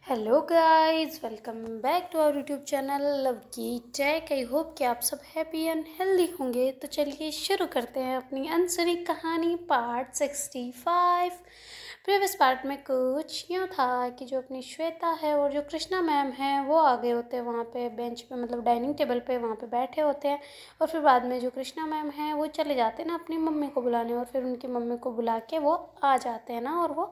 Hello guys, welcome back to our YouTube channel love की tech. I hope कि आप सब हैप्पी एंड हेल्दी होंगे। तो चलिए शुरू करते हैं अपनी अनसुनी कहानी पार्ट 65। प्रीवियस पार्ट में कुछ यूँ था कि जो अपनी श्वेता है और जो कृष्णा मैम हैं वो आ गए होते हैं वहाँ पे बेंच पे, मतलब डाइनिंग टेबल पे वहाँ पे बैठे होते हैं। और फिर बाद में जो कृष्णा मैम हैं वो चले जाते हैं ना अपनी मम्मी को बुलाने, और फिर उनकी मम्मी को बुला के वो आ जाते हैं ना, और वो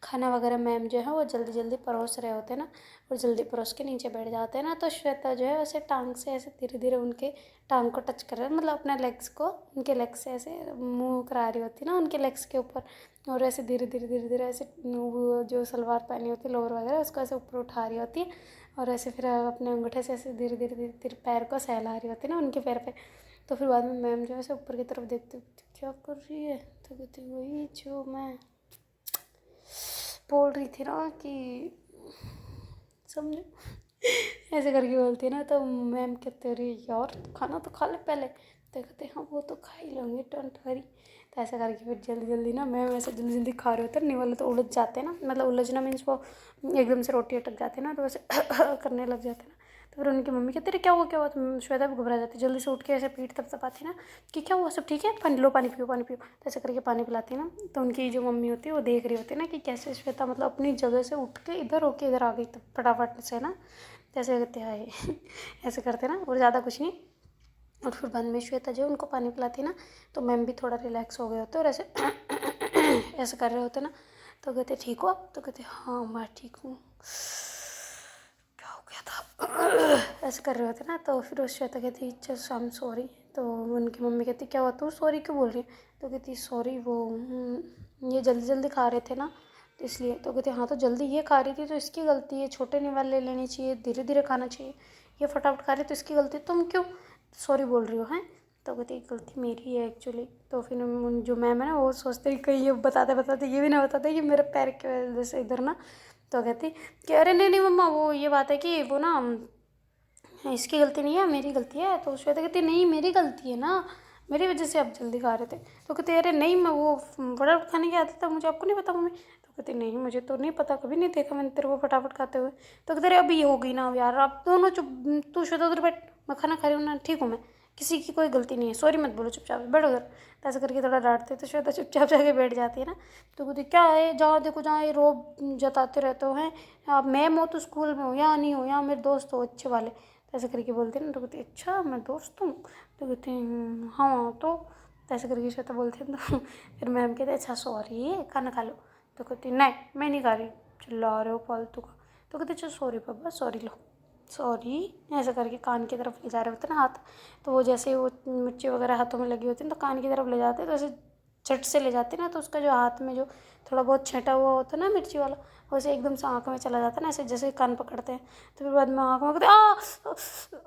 खाना वगैरह मैम जो है वो जल्दी जल्दी परोस रहे होते हैं ना, और जल्दी परोस के नीचे बैठ जाते हैं ना। तो श्वेता जो है ऐसे टांग से ऐसे धीरे धीरे उनके टांग को टच कर रहे, मतलब अपने लेग्स को उनके लेग्स से ऐसे मूव करा रही होती है ना उनके लेग्स के ऊपर। और ऐसे धीरे धीरे धीरे धीरे ऐसे वो जो सलवार पहनी होती है लोअर वगैरह उसको ऐसे ऊपर उठा रही होती है, और ऐसे फिर अपने अंगूठे से ऐसे धीरे धीरे धीरे धीरे पैर को सहला रही होती है ना उनके पैर पे। तो फिर बाद में मैम जो है ऐसे ऊपर की तरफ देखते क्या कर रही है, तो कहती वही जो मैं बोल रही थी ना कि समझो ऐसे करके बोलती है ना। तो मैम कहते अरे यार खाना तो खा ले पहले, तो कहते हाँ वो तो खा ही लेंगे, डोंट वरी। तो ऐसा करके फिर जल्दी जल्दी ना मैम ऐसे जल्दी जल्दी खा रहे होते हैं, नहीं वाले तो उलझ जाते हैं ना, मतलब उलझना मीन्स वो एकदम से रोटी अटक जाते हैं ना, तो वैसे करने लग जाते हैं ना। तो फिर उनकी मम्मी कहती अरे क्या हुआ क्या हुआ, तो श्वेता भी घबरा जाती, जल्दी से उठ के ऐसे पीठ थपथपाती ना कि क्या हुआ, सब ठीक है, पानी लो, पानी पियो पानी पियो। तो ऐसे करके पानी पिलाती है ना। तो उनकी जो मम्मी होती है वो देख रही होती है ना कि कैसे श्वेता मतलब अपनी जगह से उठ के इधर होके इधर आ गई, तो फटाफट से ना जैसे कहते हैं ऐसे करते ना, और ज़्यादा कुछ नहीं। और फिर बाद में श्वेता जो उनको पानी पिलाती ना, तो मैम भी थोड़ा रिलैक्स हो गए होते और ऐसे ऐसे कर रहे होते ना। तो कहते ठीक हो आप, तो कहते हाँ मैं ठीक हूँ, क्या हो गया था ऐसे कर रहे होते ना। तो फिर उस श्वेता कहती जस्ट आई एम सॉरी। तो उनकी मम्मी कहती क्या हुआ, तू सॉरी क्यों बोल रही है, तो कहती सॉरी वो ये जल्दी जल्दी खा रहे थे ना, तो इसलिए। तो कहते हाँ तो जल्दी ये खा रही थी तो इसकी गलती है, छोटे निवाले ले लेनी चाहिए, धीरे धीरे खाना चाहिए, ये फटाफट खा रही तो इसकी गलती, तुम क्यों सॉरी बोल रही हो हैं। तो कहती गलती मेरी है एक्चुअली। तो फिर जो मैम है ना वो सोचते कहीं ये बताते बताते ये भी ना बताते कि मेरे पैर की वजह से इधर ना। तो कहती कि अरे नहीं नहीं मम्मा वो ये बात है कि वो ना इसकी गलती नहीं है, मेरी गलती है। तो श्वेता कहती नहीं मेरी गलती है ना, मेरी वजह से आप जल्दी खा रहे थे। तो कहते अरे नहीं मैं वो फटाफट खाने की आदत था, मुझे आपको नहीं पता मम्मी। तो कहती नहीं मुझे तो नहीं पता, कभी नहीं देखा मैंने तेरे को फटाफट खाते हुए। तो कहते अरे अभी ये हो गई ना यार, आप दोनों चुप, तू श्वेता उधर बैठ, मैं खाना खा रही हूँ ना, ठीक हूँ मैं, किसी की कोई गलती नहीं है, सॉरी मत बोलो, चुपचाप बैठो उधर। तो ऐसा करके थोड़ा डांटते तो श्वेता चुपचाप जाके बैठ जाती है ना। तो कहती क्या है, जहाँ देखो जहाँ ये रोब जताते रहते हो हैं, आप मैम हो तो स्कूल में हो, यहाँ नहीं हो, यहाँ मेरे दोस्त हो अच्छे वाले। तो ऐसे करके बोलते हैं ना। तो कहते अच्छा मैं दोस्त हूँ, तो कहते हैं हाँ तो ऐसे करके श्वेता बोलते हैं। तो फिर मैम कहते अच्छा सॉरी खाना खा लो। तो कहती नहीं मैं नहीं खा रही, चिल्ला रहे हो फालतू का। तो कहते अच्छा सॉरी पापा सॉरी लो सॉरी। ऐसा करके कान की तरफ ले जा रहे होते ना हाथ। तो वो जैसे वो मिर्ची वगैरह हाथों में लगी होती है तो कान की तरफ ले जाते हैं, तो ऐसे झट से ले जाते ना, तो उसका जो हाथ में जो थोड़ा बहुत छेटा हुआ होता है ना मिर्ची वाला, वैसे एकदम से आँख में चला जाता है ना, ऐसे जैसे कान पकड़ते हैं। तो फिर बाद में आँख में कहते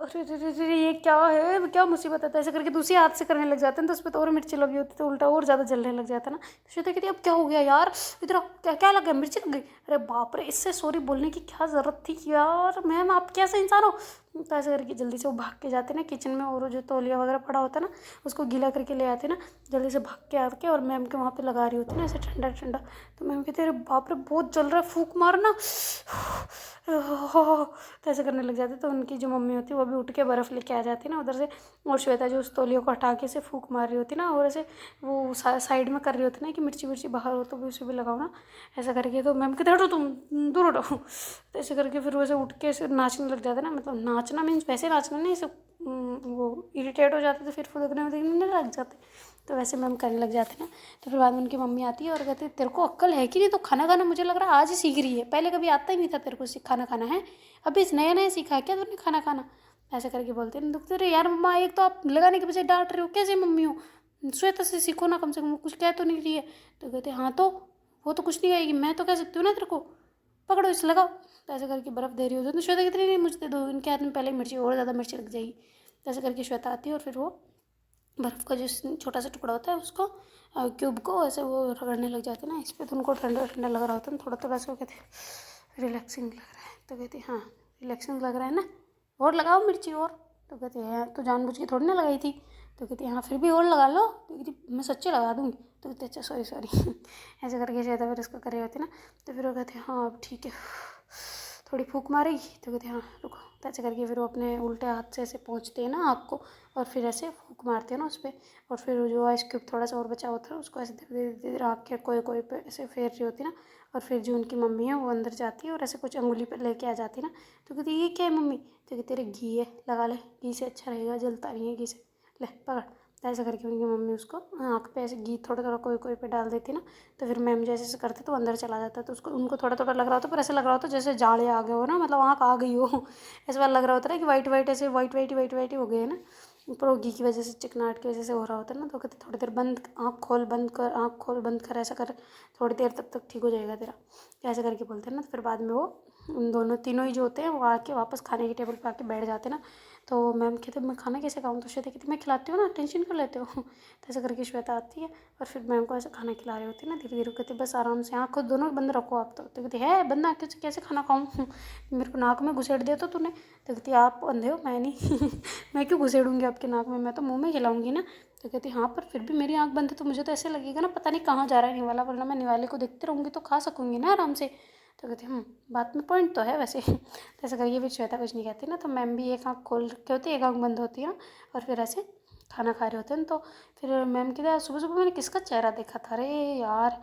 अरे अरे अरे ये क्या है, क्या मुसीबत है। तो ऐसे करके दूसरे हाथ से करने लग जाते हैं, तो उस पर तो और मिर्ची लगी होती है तो उल्टा और ज़्यादा जलने लग जाता है ना। तो श्वेता कहती अब क्या हो गया यार, इधर आओ, क्या क्या लग गया, मिर्ची लग गई। अरे बाप रे, इससे सॉरी बोलने की क्या ज़रूरत थी यार, मैम आप कैसे इंसान हो। तो ऐसे करके जल्दी से वो भाग के जाते ना किचन में, और जो तौलिया वगैरह पड़ा होता है ना उसको गीला करके ले आते ना, जल्दी से भाग के आके और मैम के वहाँ पे लगा रही होती ना ऐसे ठंडा ठंडा। तो मैम कहते अरे बाप रे बहुत जल रहा है, फूंक मारना। तो ऐसे करने लग जाते। तो उनकी जो मम्मी होती है वो भी उठ के बर्फ़ लेके आ जाती ना उधर से, और श्वेता जो उस तौलिया को हटा के से फूंक मार रही होती ना, और ऐसे वो साइड में कर रही होती ना कि मिर्ची मिर्ची बाहर हो तो भी उसे भी लगाओ ना, ऐसा करके। तो मैम कहते हटो तुम, दूर हटो। तो ऐसे करके फिर वैसे उठ के ऐसे नाचने लग जाते ना, मतलब नाचना मीन्स वैसे नाचना नहीं, ऐसे वो इरिटेट हो जाते तो फिर फुदकने वुदकने लग जाते, तो वैसे मैम करने लग जाते ना। तो फिर बाद में उनकी मम्मी आती है और कहती है तेरे को अक्ल है कि नहीं, तो खाना खाना मुझे लग रहा है आज ही सीख रही है, पहले कभी आता ही नहीं था तेरे को खाना खाना है, अभी इस नया नया सीखा है क्या तूने खाना खाना। ऐसा करके बोलते हैं। दुखते अरे यार मम्मा एक तो आप लगाने के बजाय डांट रहे हो, कैसे मम्मी हो, श्वेता से सीखो ना, कम से कम कुछ कह तो नहीं रही है। तो कहते हाँ तो वो तो कुछ नहीं कहेगी, मैं तो कह सकती हूँ ना तेरे को, पकड़ो इसे लगाओ। तो ऐसे करके बर्फ़ दे रही होती है। तो श्वेता कहती नहीं मुझे दे दो, इनके हाथ में पहले ही मिर्ची और ज़्यादा मिर्ची लग जाएगी। तो ऐसे करके श्वेता आती है और फिर वो बर्फ़ का जो छोटा सा टुकड़ा होता है उसको क्यूब को ऐसे वो रगड़ने लग जाते हैं ना इस पर, तो उनको ठंडा ठंडा लग रहा होता है, थोड़ा थोड़ा सा वो कहते हैं रिलैक्सिंग लग रहा है। तो कहती हाँ रिलैक्सिंग लग रहा है ना, और लगाओ मिर्ची और। तो कहती है तो जानबूझ के थोड़ी ना लगाई थी। तो कहती हाँ फिर भी और लगा लो। तो कहती मैं सच्ची लगा दूँगी। तो कहती अच्छा सॉरी सॉरी ऐसे करके शायद फिर उसको कर रही होती ना। तो फिर वो कहते हैं हाँ अब ठीक है, थोड़ी फूंक मारेगी तो कहते हाँ रुको, तो ऐसे करके फिर वो अपने उल्टे हाथ से ऐसे पोंछते हैं ना आँख को, और फिर ऐसे फूंक मारते हैं ना उस पर, और फिर जो आइस क्यूब थोड़ा सा और बचा होता है उसको ऐसे धीरे धीरे धीरे आँख के कोई कोई पे ऐसे फेर रही होती है ना, और फिर जो उनकी मम्मी है वो अंदर जाती है और ऐसे कुछ अंगुली पर लेके आ जाती है ना, तो कहती ये क्या है मम्मी, तो कहती तेरे घी है लगा ले, घी से अच्छा रहेगा, जलता नहीं है घी से, ले पकड़। तो ऐसा करके उनकी मम्मी उसको आँख पे ऐसे घी थोड़ा थोड़ा कोई कोई पे डाल देती ना, तो फिर मैम जैसे ऐसे करते तो अंदर चला जाता, तो उसको उनको थोड़ा थोड़ा लग रहा होता, पर ऐसे लग रहा होता जैसे जाले आ गए हो ना, मतलब आँख आ गई हो ऐसे वाला लग रहा होता है कि वाइट वाइट ऐसे वाइट ही हो गए हैं ना, पर वो घी की वजह से चिकनाहट की वजह से हो रहा होता है ना, तो कहते थोड़ी देर बंद, आँख खोल बंद कर, आँख खोल बंद कर, ऐसा कर थोड़ी देर तब तक ठीक हो जाएगा तेरा, ऐसे करके बोलते हैं ना। तो फिर बाद में वो उन दोनों तीनों ही जो होते हैं वो आके वापस खाने की टेबल पर आके बैठ जाते हैं ना, तो मैम कहते मैं खाना कैसे खाऊँ, तो श्वेता कहती मैं खिलाती हूँ ना, टेंशन क्यों लेते हो तो ऐसे करके श्वेता आती है और फिर मैम को ऐसे खाना खिला रही होती है ना, धीरे धीरे कहती बस आराम से आँख दोनों बंद रखो आप, तो कहती है बंद आँख से कैसे खाना खाऊँ मेरे को नाक में घुसेड़ दिया तो तूने, तो कहती आप अंधे हो, मैं नहीं मैं क्यों घुसेड़ूंगी आपके नाक में, मैं तो मुँह में खिलाऊंगी ना, तो कहती हाँ पर फिर भी मेरी आँख बंद है तो मुझे तो ऐसे लगेगा ना पता नहीं कहाँ जा रहा है निवाला, वरना मैं निवाले को देखती रहूँगी तो खा सकूँगी ना आराम से, तो कहती बात में पॉइंट तो है वैसे तो ऐसा करिए, फिर श्वेता कुछ नहीं कहती ना, तो मैम भी एक आँख खोल रखी होती है, एक आँख बंद होती है ना, और फिर ऐसे खाना खा रहे होते हैं। तो फिर मैम कहते सुबह सुबह मैंने किसका चेहरा देखा था, अरे यार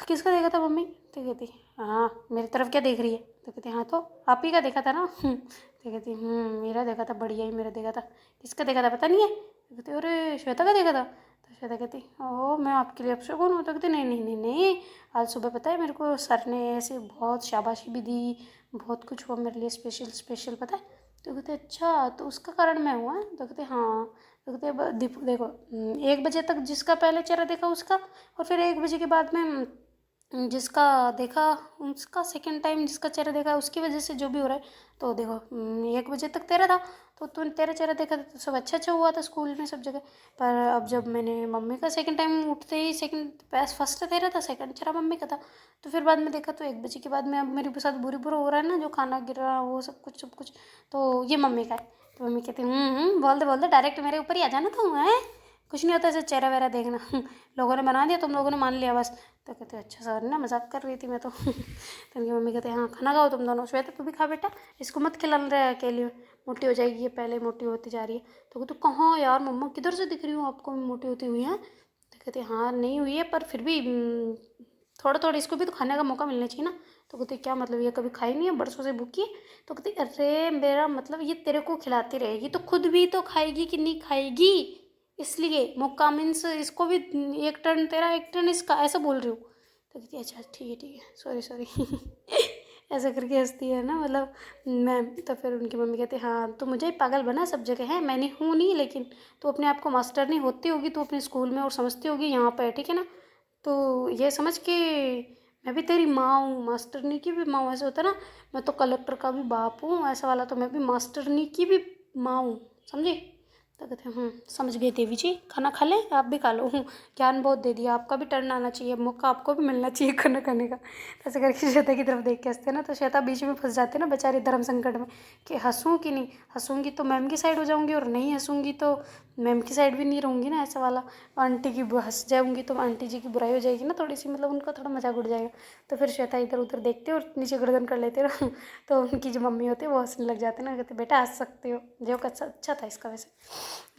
किसका देखा था मम्मी, तो कहती हाँ मेरी तरफ क्या देख रही है, तो कहती हाँ तो आप ही का देखा था ना तो कहती मेरा देखा था, बढ़िया ही मेरा देखा था, किसका देखा था पता नहीं है, तो कहती अरे श्वेता का देखा था, तो श्वेता कहती ओह मैं आपके लिए अपशगुन हूँ, तो कहती नहीं नहीं नहीं नहीं, आज सुबह पता है मेरे को सर ने ऐसे बहुत शाबाशी भी दी, बहुत कुछ हुआ मेरे लिए स्पेशल स्पेशल पता है, तो कहते अच्छा तो उसका कारण मैं हुआ, तो कहते हाँ, तो कहते देखो 1 बजे तक जिसका पहले चेहरा देखा उसका, और फिर 1 बजे के बाद में जिसका देखा उसका, सेकंड टाइम जिसका चेहरा देखा उसकी वजह से जो भी हो रहा है, तो देखो 1 बजे तक तेरा था तो तू तेरा चेहरा देखा था तो सब अच्छा अच्छा हुआ था स्कूल में सब जगह, पर अब जब मैंने मम्मी का सेकंड टाइम उठते ही सेकंड फर्स्ट तेरा था, सेकंड चेहरा मम्मी का था, तो फिर बाद में देखा तो 1 बजे के बाद में अब मेरे साथ बुरी बुरा हो रहा है ना, जो खाना गिर रहा वो सब कुछ तो ये मम्मी का है, तो मम्मी कहती बोल दे डायरेक्ट मेरे ऊपर ही आ जाना तू है, कुछ नहीं होता ऐसे चेहरा वेहरा देखना लोगों ने बना दिया तुम लोगों ने मान लिया बस, तो कहते अच्छा सर ना मजाक कर रही थी मैं तो तो उनकी मम्मी कहते हाँ खाना खाओ तुम दोनों, श्वेता तू भी खा बेटा, इसको मत खिला रहा है अकेले, मोटी हो जाएगी ये पहले मोटी होती जा रही है, तो कहते कहाँ यार मम्मा किधर से दिख रही हूँ आपको मोटी होती हुई है, तो कहते हाँ नहीं हुई है पर फिर भी थोड़ा थोड़ा इसको भी तो खाने का मौका मिलना चाहिए ना, तो कहते क्या मतलब ये कभी खाई नहीं है बरसों से भूखी है, तो कहते अरे मेरा मतलब ये तेरे को खिलाती रहेगी तो खुद भी तो खाएगी कि नहीं खाएगी, इसलिए मौका मीन्स इसको भी 1 टर्न तेरा 1 टर्न इसका, ऐसा बोल रही हूँ, तो कहती अच्छा ठीक है सॉरी सॉरी ऐसा करके हंसती है ना, मतलब मैं, तो फिर उनकी मम्मी कहती हाँ तो मुझे ही पागल बना सब जगह है, मैंने हूँ नहीं, लेकिन तो अपने आप को मास्टर नहीं होती होगी तो अपने स्कूल में और समझती होगी यहाँ पर ठीक है ना, तो ये समझ के मैं भी तेरी माँ हूँ, मास्टरनी की भी माँ हूँ, ऐसा होता है ना, मैं तो कलेक्टर का भी बाप हूँ ऐसा वाला, तो मैं भी मास्टरनी की भी माँ हूँ, समझे, तो कहते समझ गए देवी जी, खाना खा लें आप भी खा लो, ज्ञान बहुत दे दिया, आपका भी टर्न आना चाहिए, मौका आपको भी मिलना चाहिए खाना खाने का, तो ऐसे करके श्वेता की तरफ देख के हंसते ना, तो श्वेता बीच में फंस जाते ना बेचारी धर्म संकट में कि हंसूँ कि नहीं, हंसूँगी तो मैम की साइड हो जाऊँगी और नहीं हंसूँगी तो मैम की साइड भी नहीं रहूँगी ना, ऐसा वाला आंटी की हंस जाऊँगी तो आंटी जी की बुराई हो जाएगी ना थोड़ी सी, मतलब उनका थोड़ा मजाक उड़ जाएगा, तो फिर श्वेता इधर उधर देखते और नीचे गर्दन कर लेते रहो तो उनकी जो मम्मी होती है वो हंसने लग जाते ना, कहते बेटा हंस सकते हो, जोक अच्छा था इसका वैसे,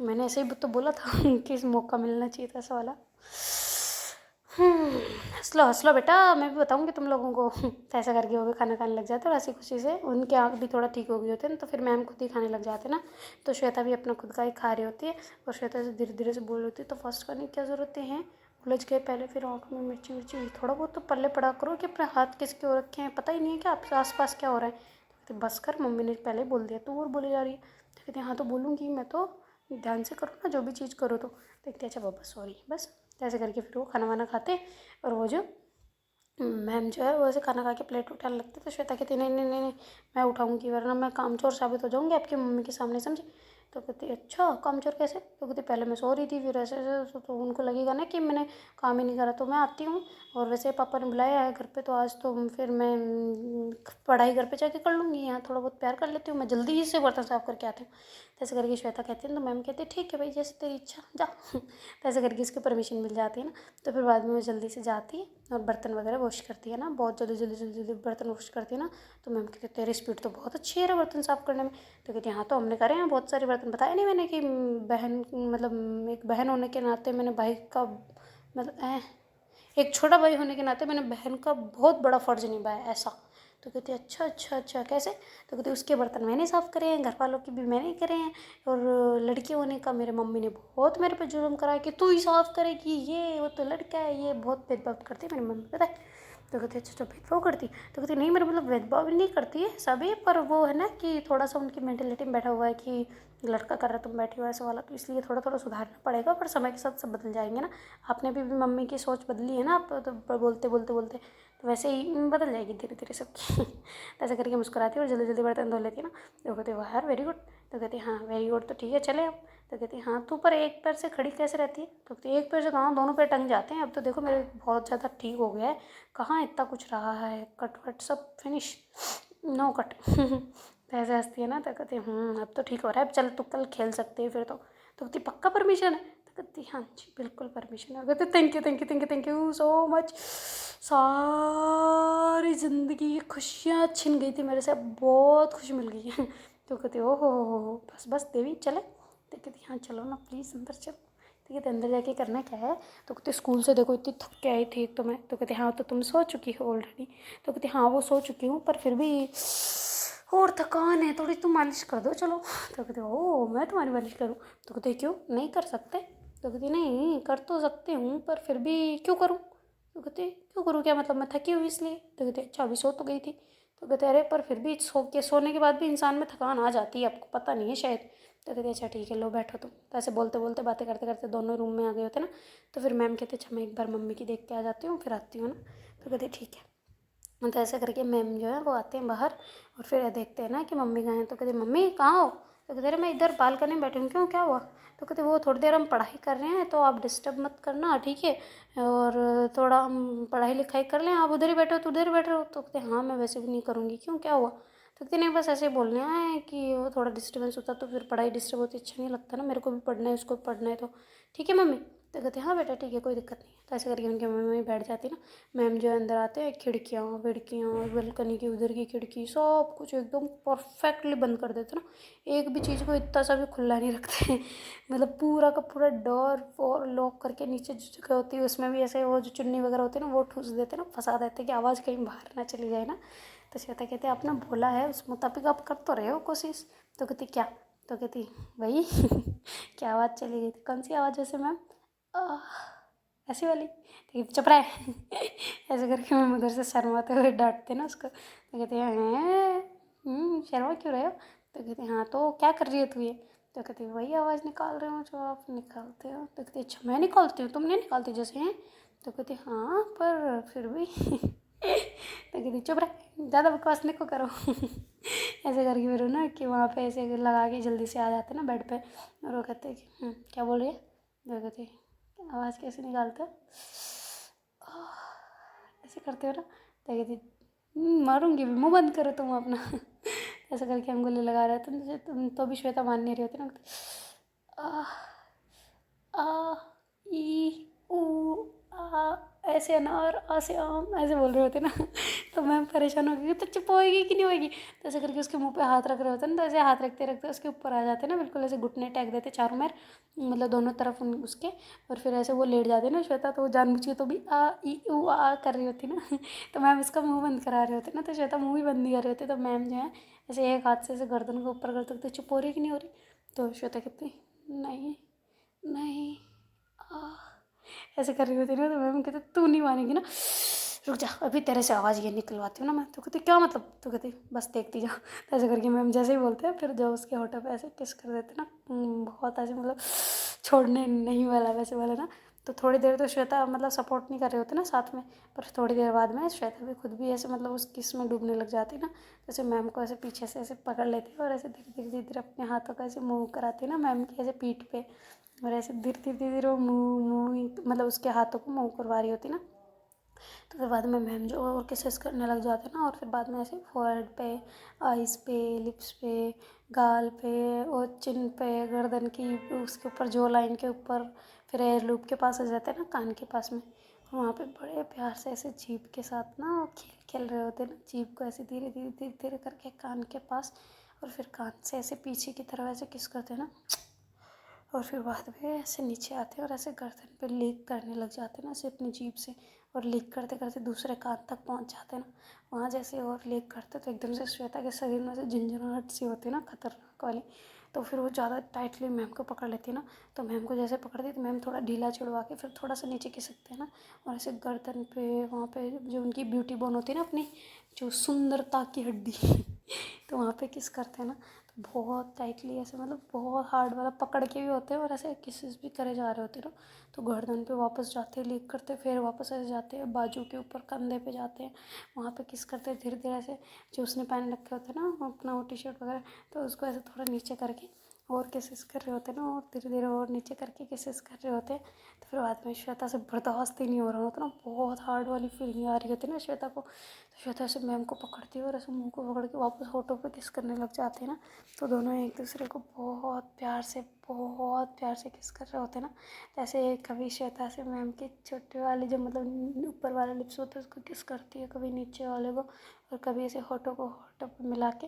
मैंने ऐसे ही तो बोला था कि इस मौका मिलना चाहिए था ऐसा वाला, हंस लो बेटा मैं भी बताऊंगी तुम लोगों को तो ऐसा करके वो भी खाना खाने लग जाते और ऐसी खुशी से उनकी आँख भी थोड़ा ठीक हो गई होती है ना, तो फिर मैम खुद ही खाने लग जाते ना, तो श्वेता भी अपना खुद का ही खा रही होती है और श्वेता से धीरे धीरे से बोल रही होती है तो फर्स्ट करने की क्या ज़रूरत है, उलझ गए पहले फिर आँख में मिर्ची मिर्ची हुई, थोड़ा बहुत तो पल्ले पड़ा करो कि अपने हाथ किसके हो रखे हैं, पता ही नहीं है कि आपके आसपास क्या हो रहा है, तो कहते बस कर मम्मी ने पहले बोल दिया तू और बोली जा रही है, तो कहते हाँ तो बोलूँगी मैं तो ध्यान से करो ना जो भी चीज़ करो, तो देखते अच्छा बाबा सॉरी बस, तो ऐसे करके फिर वो खाना वाना खाते और वो जो मैम जो है वो ऐसे खाना खा के प्लेट उठाने लगते, तो श्वेता कहती नहीं नहीं नहीं नहीं मैं उठाऊंगी वरना मैं कामचोर साबित हो जाऊंगी आपकी मम्मी के सामने, समझे, तो कहती अच्छा कामचोर कैसे, तो कहती पहले मैं सो रही थी फिर ऐसे ऐसे तो उनको लगेगा ना कि मैंने काम ही नहीं करा, तो मैं आती हूँ और वैसे पापा ने बुलाया है घर पे तो आज तो फिर मैं पढ़ाई घर पे जाके कर लूँगी, यहाँ थोड़ा बहुत प्यार कर लेती हूँ, मैं जल्दी ही से बर्तन साफ़ करके आती हूँ। तो ऐसे करके श्वेता कहती है, तो मैम कहती है ठीक है भाई, जैसे तेरी इच्छा जा। तो ऐसे करके इसकी परमिशन मिल जाती है ना। तो फिर बाद में वो जल्दी से जाती है और बर्तन वगैरह वॉश करती है ना, बहुत जल्दी जल्दी जल्दी जल्दी बर्तन वॉश करती है ना। तो मैम कहती है तेरी स्पीड तो बहुत अच्छी है रे बर्तन साफ़ करने में। तो कहती है हाँ, तो हमने करे हैं बहुत सारे बर्तन, बताया नहीं मैंने कि बहन, मतलब एक बहन होने के नाते मैंने भाई का, मतलब एक छोटा भाई होने के नाते मैंने बहन का बहुत बड़ा फ़र्ज़ निभाया ऐसा। तो कहती है अच्छा अच्छा अच्छा कैसे? तो कहती उसके बर्तन मैंने साफ़ करे हैं, घर वालों के भी मैंने ही करे हैं, और लड़की होने का मेरे मम्मी ने बहुत मेरे पे जुल्म करा है कि तू ही साफ़ करेगी, ये वो तो लड़का है, ये बहुत भेदभाव करती है मेरी मम्मी, पता है। तो कहती अच्छा अच्छा भेदभाव करती। तो कहती नहीं, मेरा मतलब भेदभाव नहीं करती है सभी, पर वो है ना कि थोड़ा सा उनकी मेंटेलिटी में बैठा हुआ है कि लड़का कर रहा है तुम बैठी हो ऐसा वाला, तो इसलिए थोड़ा थोड़ा सुधारना पड़ेगा, पर समय के साथ सब बदल जाएंगे ना। आपने भी मम्मी की सोच बदली है ना, आप तो बोलते बोलते बोलते, तो वैसे ही बदल जाएगी धीरे धीरे सबकी। तो ऐसे करके मुस्कुराती है और जल्दी जल्दी बर्तन धो लेती है ना। तो कहती वाह यार वेरी गुड। तो कहती हाँ वेरी गुड, तो ठीक है चले अब। तो कहती हाँ तू पर एक पैर से खड़ी कैसे रहती है? तो कहती एक पैर से कहाँ, दोनों पैर टंग जाते हैं, अब तो देखो मेरे बहुत ज़्यादा ठीक हो गया है, कहाँ इतना कुछ रहा है, कट वट सब फिनिश, नो कट। तो ऐसे हंसती है ना। तो कहती अब तो ठीक हो रहा है, अब चल तू कल खेल सकती है फिर तो। तो कहती पक्का परमिशन है? तो कहती हाँ जी बिल्कुल परमिशन है। कहते thank you thank you thank you thank you so much, सारी ज़िंदगी की खुशियाँ छिन गई थी मेरे से, अब बहुत खुशी मिल गई है। तो कहती ओ हो बस बस देवी चले। तो कहती हाँ चलो ना प्लीज़ अंदर चलो। तो कहते अंदर जाके करना क्या है? तो कहते स्कूल से देखो इतनी थक के आई थी तो मैं। तो कहते हाँ तो तुम सो चुकी हो ऑलरेडी? तो कहती हाँ वो सो चुकी हूँ, पर फिर भी और थकान है थोड़ी, तुम मालिश कर दो चलो। तो कहते ओ मैं तुम्हारी मालिश करूँ? तो कहते क्यों नहीं कर सकते? तो कहती नहीं कर तो सकती हूँ, पर फिर भी क्यों करूँ? तो कहते क्यों करूँ, क्या मतलब मैं थकी हुई इसलिए? तो कहते अच्छा अभी सो तो गई थी। तो कहते अरे पर फिर भी सोने के बाद भी इंसान में थकान आ जाती है, आपको पता नहीं है शायद। तो कहते अच्छा ठीक है लो बैठो तुम। तो ऐसे बोलते बोलते बातें करते करते दोनों रूम में आ गए होते ना। तो फिर मैम कहते अच्छा मैं एक बार मम्मी की देख के आ जाती हूँ फिर आती हूँ ना। तो कहते ठीक है। तो ऐसे करके मैम जो है वो आते हैं बाहर, और फिर देखते हैं ना कि मम्मी कहाँ हैं। तो कहते मम्मी कहाँ हो? तो कहते अरे मैं इधर बालकनी में बैठी हूँ। क्यों क्या हुआ? तो कहते वो थोड़ी देर हम पढ़ाई कर रहे हैं तो आप डिस्टर्ब मत करना ठीक है, और थोड़ा हम पढ़ाई लिखाई कर लें, आप उधर ही बैठे हो तो उधर ही बैठे हो। तो कहते हाँ मैं वैसे भी नहीं करूँगी। क्यों क्या हुआ? तो कहते नहीं बस ऐसे ही बोलने आए कि वो थोड़ा डिस्टर्बेंस होता तो फिर पढ़ाई डिस्टर्ब होती, अच्छा नहीं लगता ना, मेरे को भी पढ़ना है उसको भी पढ़ना है, तो ठीक है मम्मी। तो कहते हाँ बेटा ठीक है कोई दिक्कत नहीं है। तो ऐसे करके उनकी मम्मी बैठ जाती ना। मैम जो है अंदर आते हैं, खिड़कियाँ विड़कियाँ बालकनी की उधर की खिड़की सब कुछ एकदम परफेक्टली बंद कर देते ना, एक भी चीज़ को इतना सा भी खुला नहीं रखते। मतलब पूरा का पूरा डोर और लॉक करके नीचे जो जगह होती है उसमें भी ऐसे वो जो चुन्नी वगैरह होती है ना वो ठूस देते ना, फंसा देते कि आवाज़ कहीं बाहर ना चली जाए ना। तो श्वेता कहते आपने बोला है उस मुताबिक आप कर तो रहे हो कोशिश। तो कहती क्या? तो कहती वही। क्या आवाज़ चली गई थी? कौन सी आवाज़ वैसे मैम? ऐसी वाली? तो चुप रहे। ऐसे करके मैम उधर से शर्माते हुए डांटते ना उसको। तो कहते हैं शर्मा क्यों रहे हो? तो कहते हाँ तो क्या कर रही है तू ये? तो कहती वही आवाज़ निकाल रहे हो जो आप निकालते हो। तो कहती अच्छा मैं निकालती हूँ, तुम नहीं निकालती जैसे हैं? तो कहती हाँ पर फिर भी। तो कहती चुप रहे, ज़्यादा बकवास नहीं को करो। ऐसे करके फिर ना कि वहाँ पे ऐसे लगा के जल्दी से आ जाते ना बेड पे, और वो कहते कि क्या बोल रही है? तो कहती आवाज़ कैसे निकालते हो? ऐसे करते हो ना। तो कहती मारूंगी भी, मुँह बंद करो तुम अपना। ऐसा करके हम गोली लगा रहे थे, तुम तो भी श्वेता मान नहीं रही होती ना। आ आ ई ऊ आ, ऐसे अनार, आ से आम, ऐसे बोल रहे होते ना। तो मैम परेशान हो गई तो चुप होएगी कि नहीं होएगी। तो ऐसे करके उसके मुंह पे हाथ रख रहे होते ना, तो ऐसे हाथ रखते रखते उसके ऊपर आ जाते ना, बिल्कुल ऐसे घुटने टेक देते चारों मेर, मतलब दोनों तरफ उसके, और फिर ऐसे वो लेट जाते ना श्वेता, तो वो जानबूझ के तो भी आ ई ऊ आ कर रही होती ना। तो मैम उसका मुँह बंद करा रहे होते ना, तो श्वेता मुँह भी बंद नहीं कर रहे होते। तो मैम जो है ऐसे एक हाथ से ऐसे गर्दन को ऊपर करते तो चुप हो रही कि नहीं हो रही? तो श्वेता कहती नहीं नहीं ऐसे कर रही होती ना। तो मैम कहते तू नहीं मानेगी ना, रुक जा अभी तेरे से आवाज़ ये निकलवाती हूँ ना मैं। तो कहती क्या मतलब? तो कहती बस देखती जाओ। तो ऐसे करके मैम जैसे ही बोलते हैं फिर जो उसके होठों पे ऐसे किस कर देते ना, बहुत ऐसे मतलब छोड़ने नहीं वाला वैसे वाला ना। तो थोड़ी देर तो श्वेता मतलब सपोर्ट नहीं कर रहे होते ना साथ में, पर थोड़ी देर बाद में श्वेता भी खुद भी ऐसे मतलब उस किस में डूबने लग जाती ना। जैसे मैम को ऐसे पीछे से ऐसे पकड़ लेती और ऐसे धीरे धीरे धीरे धीरे अपने हाथों का ऐसे मूव कराती ना मैम की ऐसे पीठ पे, और ऐसे धीरे धीरे धीरे वो मुँह मुँह मतलब उसके हाथों को मूव करवा रही होती ना। तो फिर बाद में मैम जो और किसेस करने लग जाते हैं ना, और फिर बाद में ऐसे फोrehead पे, आइज़ पे, लिप्स पे, गाल पे और चिन पे, गर्दन की उसके ऊपर, जो लाइन के ऊपर, फिर एयर लूप के पास आ जाते हैं ना, कान के पास में, वहाँ पे बड़े प्यार से ऐसे जीभ के साथ ना वो खेल खेल रहे होते हैं ना, जीभ को ऐसे धीरे धीरे धीरे धीरे करके कान के पास, और फिर कान से ऐसे पीछे की तरफ ऐसे किस करते हैं ना, और फिर बाद में ऐसे नीचे आते हैं और ऐसे गर्दन पे लीक करने लग जाते हैं ना, ऐसे अपनी जीभ से, और लीक करते करते दूसरे कान तक पहुंच जाते हैं ना। वहाँ जैसे और लीक करते तो एकदम से श्वेता के शरीर में से झंझनाहट सी होती है ना, खतरनाक वाली। तो फिर वो ज़्यादा टाइटली मैम को पकड़ लेती है ना, तो मैम को जैसे पकड़ती तो मैम थोड़ा ढीला छुड़वा के फिर थोड़ा सा नीचे खिसकते हैं ना, और ऐसे गर्दन पे, वहाँ पे जो उनकी ब्यूटी बोन होती है ना, अपनी जो सुंदरता की हड्डी तो वहाँ पे किस करते हैं ना, तो बहुत टाइटली ऐसे, मतलब बहुत हार्ड वाला पकड़ के भी होते हैं, और ऐसे किसेस भी करे जा रहे होते हैं ना। तो गर्दन पे वापस जाते हैं, लीक करते, फिर वापस ऐसे जाते हैं बाजू के ऊपर, कंधे पे जाते हैं, वहाँ पे किस करते हैं धीरे धीरे ऐसे, जो उसने पहन रखे होते हैं ना अपना वो टी शर्ट वगैरह, तो उसको ऐसे थोड़ा नीचे करके और किसेस कर रहे होते हैं ना, और धीरे धीरे और नीचे करके किसेस कर रहे होते हैं। तो फिर बाद में श्वेता से बर्दाश्त ही नहीं हो रहा होता ना, बहुत हार्ड वाली फीलिंग आ रही होती है ना श्वेता को। तो श्वेता ऐसे मैम को पकड़ती है और ऐसे मुंह को पकड़ के वापस होठों पे किस करने लग जाते हैं ना। तो दोनों एक दूसरे को बहुत प्यार से किस कर रहे होते हैं ना। तो ऐसे कभी श्वेता से मैम की छोटे वाले जो मतलब ऊपर वाले लिप्स होते हैं उसको किस करती है, कभी नीचे वाले को, और कभी ऐसे होठों को होठों पे मिला के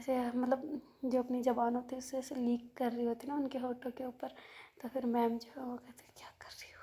ऐसे, मतलब जो अपनी ज़बान होती है उससे ऐसे लीक कर रही होती है ना उनके होठों के ऊपर। तो फिर मैम जो है वो कहती है, क्या कर रही हो?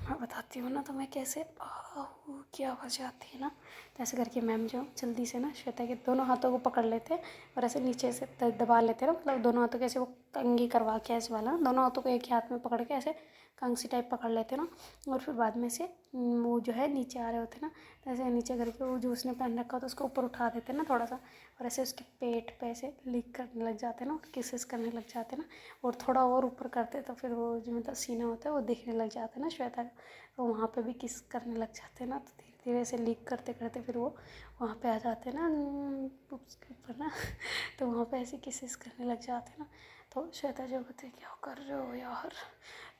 मैं बताती हूँ ना तुम्हें कैसे की आवाज़ आती है ना। तो ऐसे करके मैम जो जल्दी से ना श्वेता के दोनों हाथों को पकड़ लेते हैं और ऐसे नीचे से दबा लेते हैं ना, मतलब दोनों हाथों के ऐसे वो कंघी करवा के ऐसे वाला, दोनों हाथों को एक ही हाथ में पकड़ के ऐसे कंघी टाइप पकड़ लेते हैं ना। और फिर बाद में से वो जो है नीचे आ रहे होते हैं ना, तो ऐसे नीचे करके वो जो उसने पहन रखा होता है उसको ऊपर उठा देते हैं ना थोड़ा सा, और ऐसे उसके पेट पे ऐसे लीक करने लग जाते हैं ना, और किसेस करने लग जाते हैं ना, और थोड़ा और ऊपर करते तो फिर वो जो मतलब सीना होता है वो दिखने लग जाता है ना श्वेता का। तो वहाँ पे भी किस करने लग जाते हैं ना, तो धीरे धीरे ऐसे लीक करते करते फिर वो वहाँ पे आ जाते हैं ना उसके ऊपर ना तो वहाँ पे ऐसे किसेस करने लग जाते हैं ना। तो श्वेता जो कहते क्या कर रहे हो यार,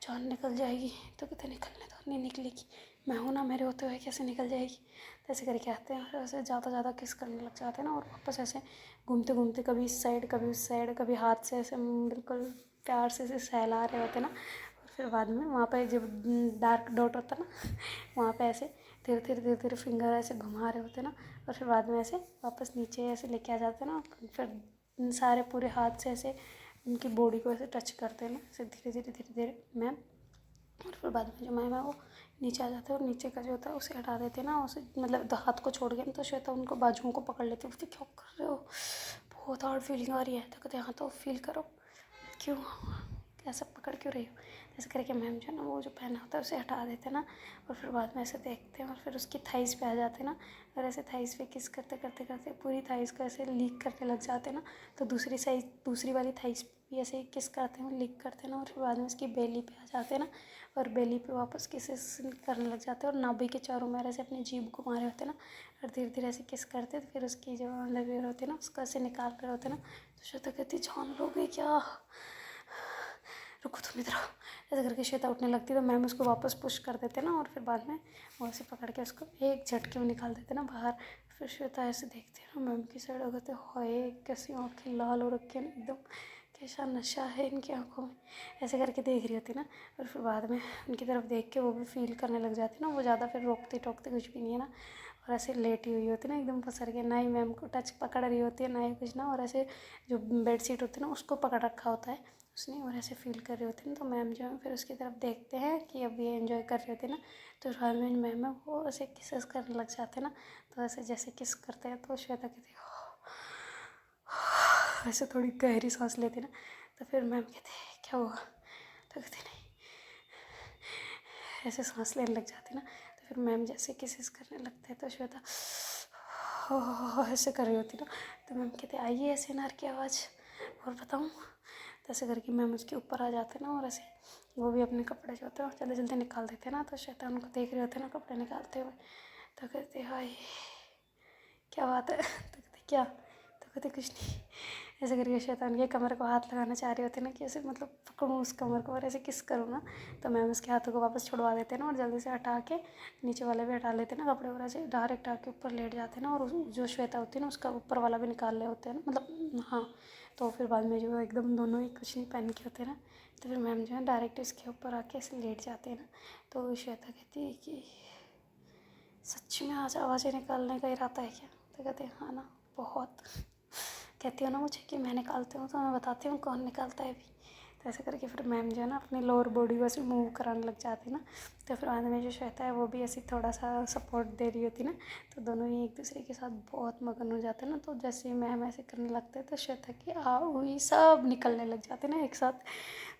जान निकल जाएगी। तो कहते निकलने दो, नहीं निकलेगी, मैं हूँ ना, मेरे होते हुए कैसे निकल जाएगी। तो ऐसे करके आते हैं और ऐसे ज़्यादा किस करने लग जाते हैं ना, और वापस ऐसे घूमते घूमते कभी इस साइड कभी उस साइड, कभी हाथ से ऐसे बिल्कुल प्यार से ऐसे सहला रहे होते हैं ना। और फिर बाद में वहाँ पे जब डार्क डॉट होता है ना वहाँ पे ऐसे धीरे धीरे फिंगर ऐसे घुमा रहे होते हैं ना, और फिर बाद में ऐसे वापस नीचे ऐसे लेके आ जाते हैं ना। फिर सारे पूरे हाथ से ऐसे उनकी बॉडी को ऐसे टच करते हैं ना, ऐसे धीरे धीरे मैम। और फिर बाद में जो मैम है वो नीचे आ जाते हैं, और नीचे का जो होता है उसे हटा देते हैं ना, उसे मतलब हाथ को छोड़ के। तो श्वेता उनको बाजुओं को पकड़ लेती है, बोलती क्या कर रहे हो, बहुत हार्ड फीलिंग आ रही है। तो कहते हाँ तो फील करो, क्यों ऐसा पकड़ क्यों रही हो। ऐसे करके मैम जो है ना वो जो पहना होता है उसे हटा देते हैं ना, और फिर बाद में ऐसे देखते हैं और फिर उसकी थाइस पे आ जाते हैं ना, और ऐसे थाइस पे किस करते करते करते पूरी थाइस को ऐसे लीक करने लग जाते हैं ना। तो दूसरी वाली थाइस भी ऐसे किस करते हैं, लीक करते हैं ना, और फिर बाद में उसकी बेली पे आ जाते हैं ना, और बेली पे वापस किसेस करने लग जाते हैं, और नाभि के चारों में ऐसे अपनी जीभ घुमा रहे होते हैं ना, और धीरे धीरे ऐसे किस करते हैं। तो फिर उसकी जो अंडरवियर होती है ना उसको ऐसे निकाल रहे होते हैं ना। तो श्वेता कहती जान लोगे क्या, रुको तुम इधर आओ। ऐसे करके श्वेता उठने लगती है, तो मैम उसको वापस पुश कर देते ना, और फिर बाद में वो ऐसे पकड़ के उसको एक झटके में निकाल देते ना बाहर। फिर श्वेता ऐसे देखती है ना मैम की साइड, और कहते हाय कैसी आँखें लाल हो रखी है ना एकदम, कैसा नशा है इनकी आँखों में, ऐसे करके देख रही होती ना। और फिर बाद में उनकी तरफ देख के वो भी फील करने लग जाती ना, वो ज़्यादा फिर रोकते टोकते कुछ भी नहीं है ना, और ऐसे लेटी हुई होती ना एकदम पसर के, ना ही मैम को टच पकड़ रही होती है ना ही कुछ ना, और ऐसे जो बेड शीट होती है ना उसको पकड़ रखा होता है उसने, और ऐसे फील कर रहे होते हैं। तो मैम जो है फिर उसकी तरफ देखते हैं कि अब ये एंजॉय कर रहे होते हैं ना, तो राजमैन मैम है वो ऐसे किसेस करने लग जाते हैं ना। तो ऐसे जैसे किस करते हैं तो श्वेता कहती है ऐसे थोड़ी गहरी सांस लेती ना। तो फिर मैम कहते हैं क्या हुआ, तो कहते नहीं, ऐसे सांस लेने लग जाती ना। तो फिर मैम जैसे किसेस करने लगते हैं तो श्वेता ऐसे कर रही होती ना। तो मैम कहते आइए ऐसे नार की आवाज़, और बताऊँ। तो ऐसे करके मैम उसके ऊपर आ जाते ना, और ऐसे वो भी अपने कपड़े जो होते हैं जल्दी जल्दी निकाल देते ना। तो श्वेता उनको देख रहे होते ना कपड़े निकालते हुए, तो कहते हाय क्या बात है। तो कहते क्या, तो कहते कुछ नहीं, ऐसे करके शैतान के कमर को हाथ लगाना चाह रहे होते ना कि ऐसे मतलब पकड़ूँ उस कमर को और ऐसे किस करूँ ना, तो मैम उसके हाथों को वापस छुड़वा देते हैं ना और जल्दी से हटा के नीचे वाले भी हटा लेते हैं ना कपड़े वगैरह से, डायरेक्ट आके ऊपर लेट जाते हैं ना, और जो श्वेता होती है ना उसका ऊपर वाला भी निकाल रहे होते हैं ना, मतलब हाँ। तो फिर बाद में जो एकदम दोनों ही कुछ नहीं पहन के होते ना, तो फिर मैम जो है डायरेक्ट इसके ऊपर आके ऐसे लेट जाते हैं ना। तो श्वेता कहती है कि सच में आज आवाज़ें निकालने का इरादा है क्या? तो कहते हैं हाँ ना, बहुत। कहती हो ना मुझे कि मैं निकालती हूँ, तो मैं बताती हूँ कौन निकालता है अभी। तो ऐसे करके फिर मैम जो है ना अपनी लोअर बॉडी को ऐसे मूव कराने लग जाती है ना। तो फिर बाद में जो श्वेता है वो भी ऐसे थोड़ा सा सपोर्ट दे रही होती ना, तो दोनों ही एक दूसरे के साथ बहुत मगन हो जाते हैं ना। तो जैसे ही मैम ऐसे करने लगते हैं तो श्वेता की हुई सब निकलने लग जाते हैं ना एक साथ।